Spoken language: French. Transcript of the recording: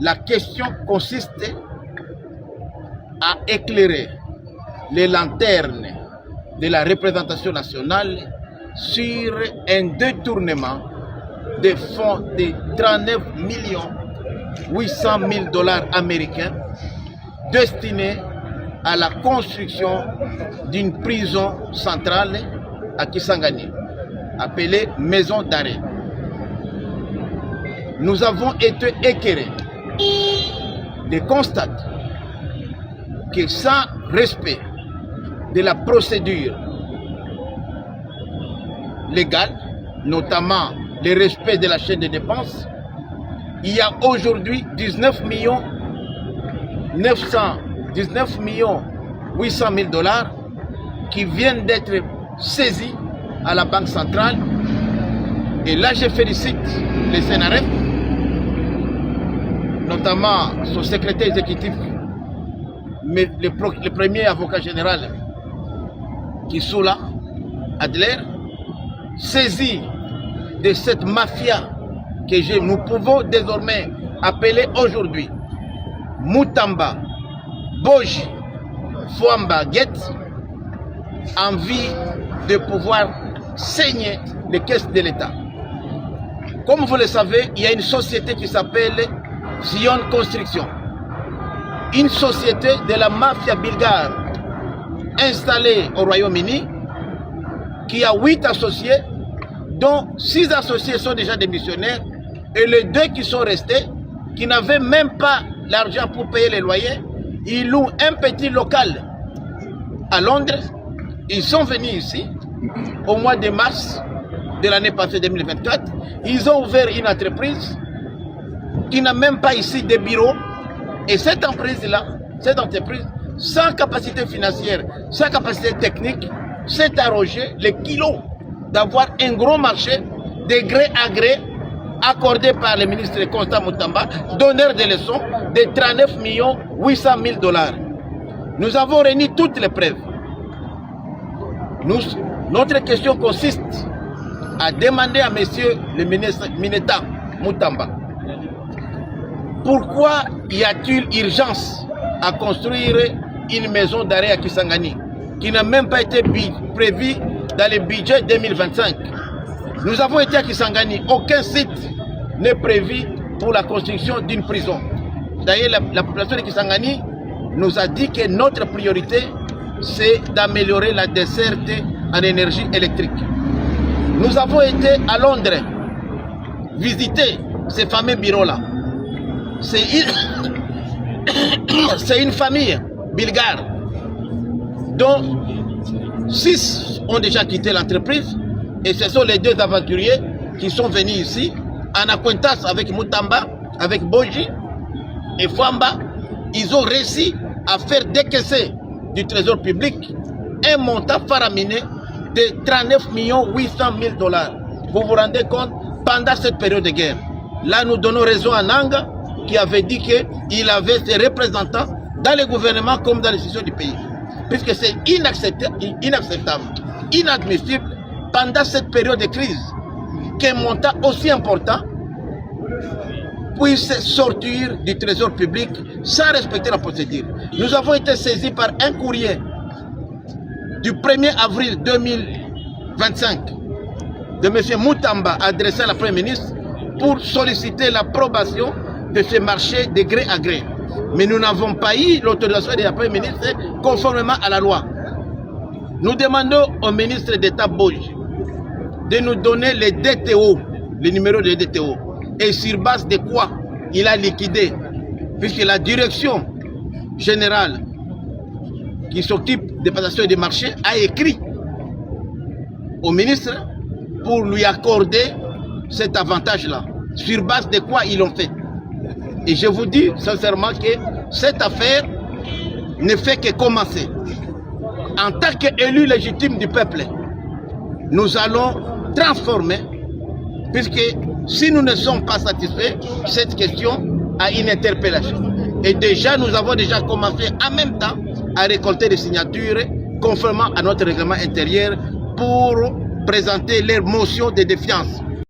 La question consiste à éclairer les lanternes de la représentation nationale sur un détournement des fonds de 39 800 000 dollars américains destinés à la construction d'une prison centrale à Kisangani, appelée maison d'arrêt. Nous avons été éclairés de constater que sans respect de la procédure légale, notamment le respect de la chaîne de dépenses, il y a aujourd'hui 19 800 000 dollars qui viennent d'être saisis à la Banque centrale. Et là, je félicite les CNRF, notamment son secrétaire exécutif, mais le premier avocat général, Kisula Adler, saisi de cette mafia que nous pouvons désormais appeler aujourd'hui Mutamba, Boji, Fwamba, Get, envie de pouvoir saigner les caisses de l'État. Comme vous le savez, il y a une société qui s'appelle Zion Construction, une société de la mafia bulgare installée au Royaume-Uni, qui a 8 associés, dont 6 associés sont déjà démissionnaires, et les 2 qui sont restés, qui n'avaient même pas l'argent pour payer les loyers, ils louent un petit local à Londres. Ils sont venus ici au mois de mars de l'année passée 2024. Ils ont ouvert une entreprise qui n'a même pas ici de bureau. Et cette entreprise-là, sans capacité financière, sans capacité technique, s'est arrogé le kilo d'avoir un gros marché de gré à gré accordé par le ministre Constant Mutamba, donneur de leçons de 39 800 000 dollars. Nous avons réuni toutes les preuves. Notre question consiste à demander à monsieur le ministre Mineta Mutamba, pourquoi y a-t-il urgence à construire une maison d'arrêt à Kisangani qui n'a même pas été prévue dans le budget 2025? Nous avons été à Kisangani, aucun site n'est prévu pour la construction d'une prison. D'ailleurs, la population de Kisangani nous a dit que notre priorité, c'est d'améliorer la desserte en énergie électrique. Nous avons été à Londres visiter ces fameux bureaux-là. C'est une famille bulgare dont 6 ont déjà quitté l'entreprise, et ce sont les 2 aventuriers qui sont venus ici en acquaintance avec Mutamba, avec Boji et Fwamba. Ils ont réussi à faire décaisser du trésor public un montant faramineux de 39 800 000 dollars. Vous vous rendez compte, pendant cette période de guerre. Là, nous donnons raison à Nanga, qui avait dit qu'il avait ses représentants dans le gouvernement comme dans les institutions du pays. Puisque c'est inacceptable, inadmissible, pendant cette période de crise, qu'un montant aussi important puisse sortir du trésor public sans respecter la procédure. Nous avons été saisis par un courrier du 1er avril 2025 de M. Mutamba adressé à la Première ministre pour solliciter l'approbation de ce marché de gré à gré. Mais nous n'avons pas eu l'autorisation de la Première ministre conformément à la loi. Nous demandons au ministre d'État Boji de nous donner les DTO, le numéro de DTO, et sur base de quoi il a liquidé, puisque la direction générale qui s'occupe des passations des marchés a écrit au ministre pour lui accorder cet avantage-là. Sur base de quoi ils l'ont fait. Et je vous dis sincèrement que cette affaire ne fait que commencer. En tant qu'élu légitime du peuple, nous allons transformer, puisque si nous ne sommes pas satisfaits, cette question a une interpellation. Et déjà, nous avons déjà commencé en même temps à récolter des signatures conformément à notre règlement intérieur pour présenter leur motion de défiance